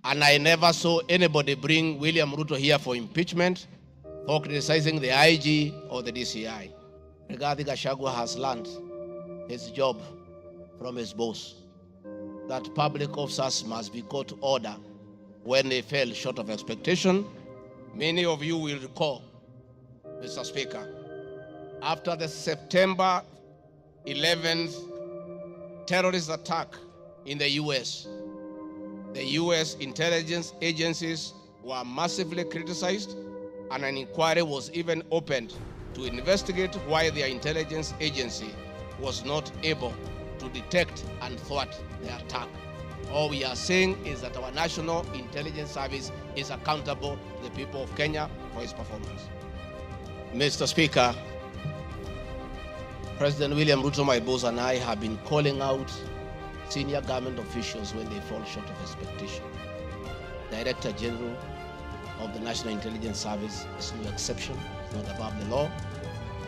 And I never saw anybody bring William Ruto here for impeachment for criticizing the IG or the DCI. Rigathi Gachagua has learned his job from his boss, that public officers must be called to order when they fell short of expectation. Many of you will recall, Mr. Speaker, after the September 11th terrorist attack in the US intelligence agencies were massively criticized, and an inquiry was even opened to investigate why their intelligence agency was not able to detect and thwart the attack. All we are saying is that our National Intelligence Service is accountable to the people of Kenya for its performance. Mr. Speaker, President William Ruto, my boss, and I have been calling out senior government officials when they fall short of expectation. Director General of the National Intelligence Service is no exception. It's not above the law.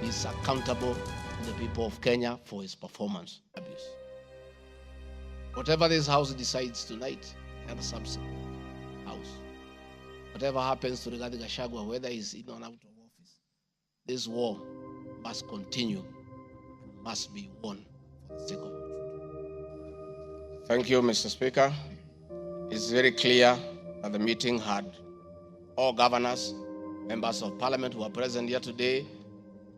He's accountable to the people of Kenya for his performance abuse. Whatever this House decides tonight, the other subsequent House, whatever happens to Rigathi Gachagua, whether he's in or out of office, this war must continue, must be won for the sake of Ruto. Thank you, Mr. Speaker. It's very clear that the meeting had all governors, members of parliament who are present here today,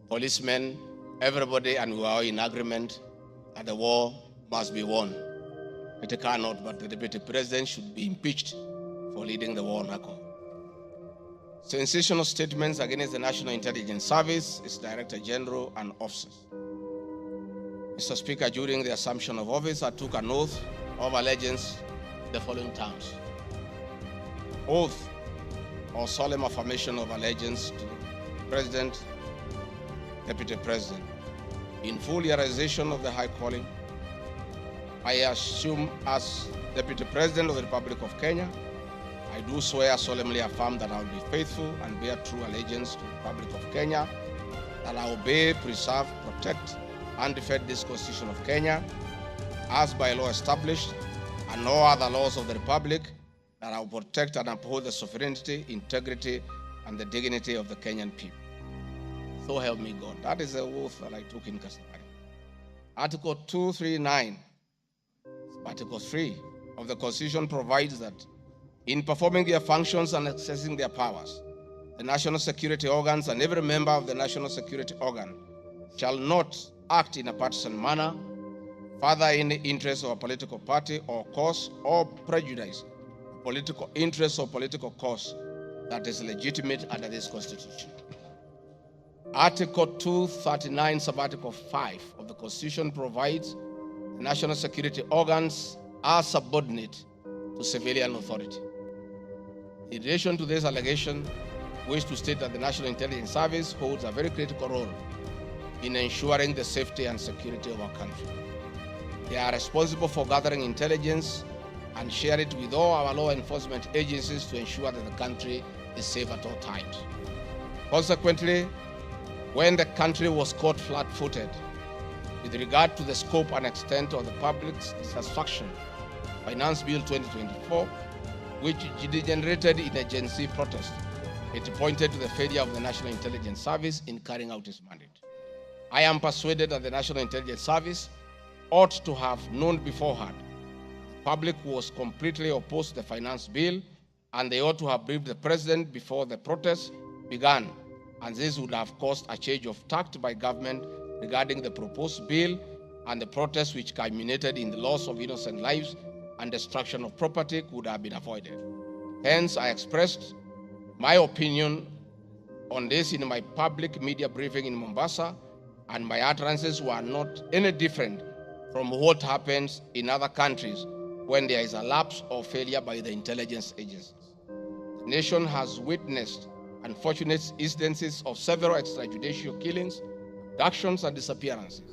policemen, everybody, and we are all in agreement that the war must be won. It cannot, but the Deputy President should be impeached for leading the war on alcohol. Sensational statements against the National Intelligence Service, its Director General, and officers. Mr. Speaker, during the assumption of office, I took an oath of allegiance in the following terms. Oath or solemn affirmation of allegiance to the President, Deputy President. In full realization of the high calling, I assume as Deputy President of the Republic of Kenya, I do swear solemnly affirm that I will be faithful and bear true allegiance to the Republic of Kenya, that I will obey, preserve, protect, and defend this Constitution of Kenya, as by law established, and no other laws of the Republic, that I will protect and uphold the sovereignty, integrity, and the dignity of the Kenyan people. So help me God. That is the oath that I took in custody. Article 239, Article 3 of the Constitution provides that in performing their functions and accessing their powers, the national security organs and every member of the national security organ shall not act in a partisan manner, further any interest of a political party or cause, or prejudice a political interest or political cause that is legitimate under this Constitution. Article 239, Subarticle 5 of the Constitution provides the national security organs are subordinate to civilian authority. In relation to this allegation, I wish to state that the National Intelligence Service holds a very critical role in ensuring the safety and security of our country. They are responsible for gathering intelligence and share it with all our law enforcement agencies to ensure that the country is safe at all times. Consequently, when the country was caught flat-footed with regard to the scope and extent of the public's dissatisfaction, Finance Bill 2024, which degenerated in a Gen Z protest, it pointed to the failure of the National Intelligence Service in carrying out its mandate. I am persuaded that the National Intelligence Service ought to have known beforehand the public was completely opposed to the Finance Bill, and they ought to have briefed the President before the protest began, and this would have caused a change of tact by government regarding the proposed bill, and the protest which culminated in the loss of innocent lives and destruction of property could have been avoided. Hence, I expressed my opinion on this in my public media briefing in Mombasa, and my utterances were not any different from what happens in other countries when there is a lapse or failure by the intelligence agencies. The nation has witnessed unfortunate instances of several extrajudicial killings, abductions, and disappearances.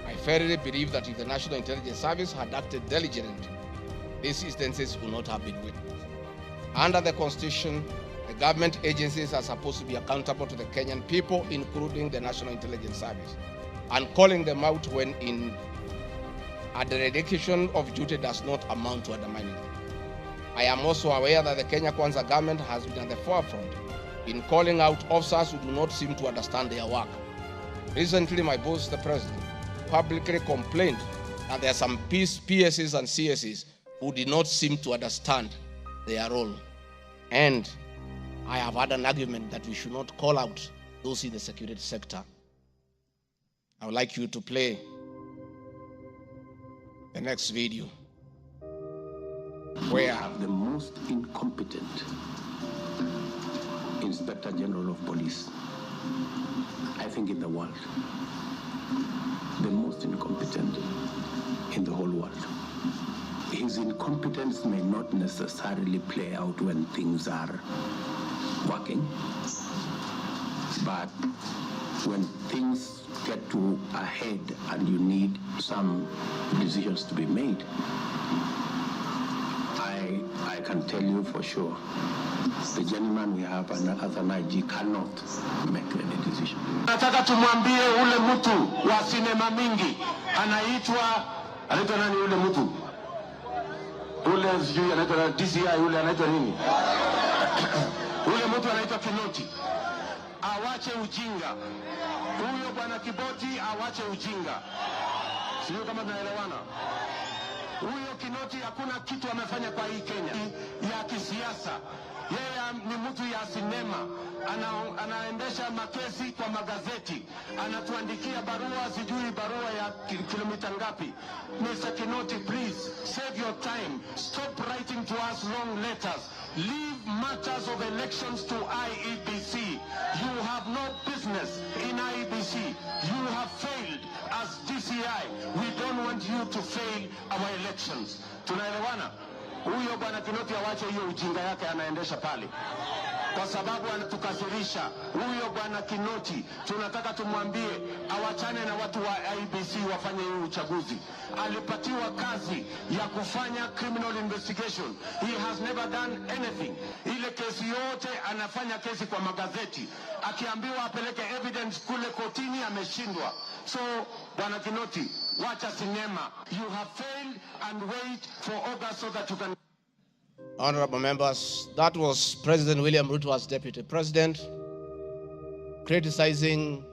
I firmly believe that if the National Intelligence Service had acted diligently, these instances would not have been witnessed. Under the Constitution, the government agencies are supposed to be accountable to the Kenyan people, including the National Intelligence Service, and calling them out when a dereliction of duty does not amount to undermining them. I am also aware that the Kenya Kwanza government has been at the forefront in calling out officers who do not seem to understand their work. Recently, my boss, the president, publicly complained that there are some PSs and CSs who did not seem to understand their role. And I have had an argument that we should not call out those in the security sector. I would like you to play the next video. We have the most incompetent Inspector General of Police, I think, in the world. The most incompetent in the whole world. His incompetence may not necessarily play out when things are working, but when things get to a head and you need some decisions to be made, I can tell you for sure, the gentleman we have as an IG cannot make any decision. Nataka tumwambie ule mtu wa sinema mingi anaitwa nani ule mtu? Ule sijui anaitwa DCI, ule anaitwa nini? Ule mtu anaitwa Kinoti. Awache ujinga. Huyo bwana Kiboti awache ujinga. Sio kama tunaelewana. Huyo Kinoti hakuna kitu amefanya kwa hii Kenya ya kisiasa. Yeye ni mtu ya sinema, anaendesha makesi kwa magazeti, anatuandikia barua, sijui barua ya kilomita ngapi. Mr. Kinoti, please save your time. Stop writing to us long letters. Leave matters of elections to IEBC. You have no business in IEBC. You have failed as DCI. We don't want you to fail our elections. Tunaelewana? Huyo bwana Kinoti awache hiyo ujinga yake anaendesha pale, kwa sababu anatukasirisha. Huyo bwana Kinoti tunataka tumwambie awachane na watu wa IEBC wafanye hiyo uchaguzi. Alipatiwa kazi ya kufanya criminal investigation. He has never done anything. Ile kesi yote anafanya kesi kwa magazeti, akiambiwa apeleke evidence kule kotini ameshindwa. So bwana Kinoti, wacha sinema. You have failed and wait for August so that you can. Honorable members, that was President William Ruto as Deputy President criticizing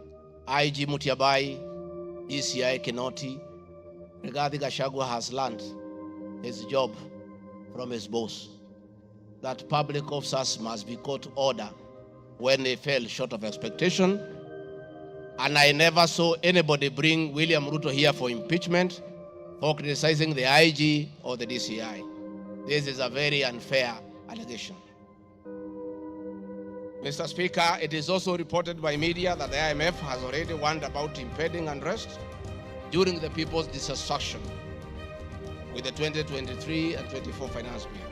IG Mutiabai, DCI Kinoti. Rigathi Gachagua has learned his job from his boss, that public officers must be caught to order when they fell short of expectation. And I never saw anybody bring William Ruto here for impeachment for criticizing the IG or the DCI. This is a very unfair allegation. Mr. Speaker, it is also reported by media that the IMF has already warned about impending unrest during the people's dissatisfaction with the 2023 and 24 finance bill.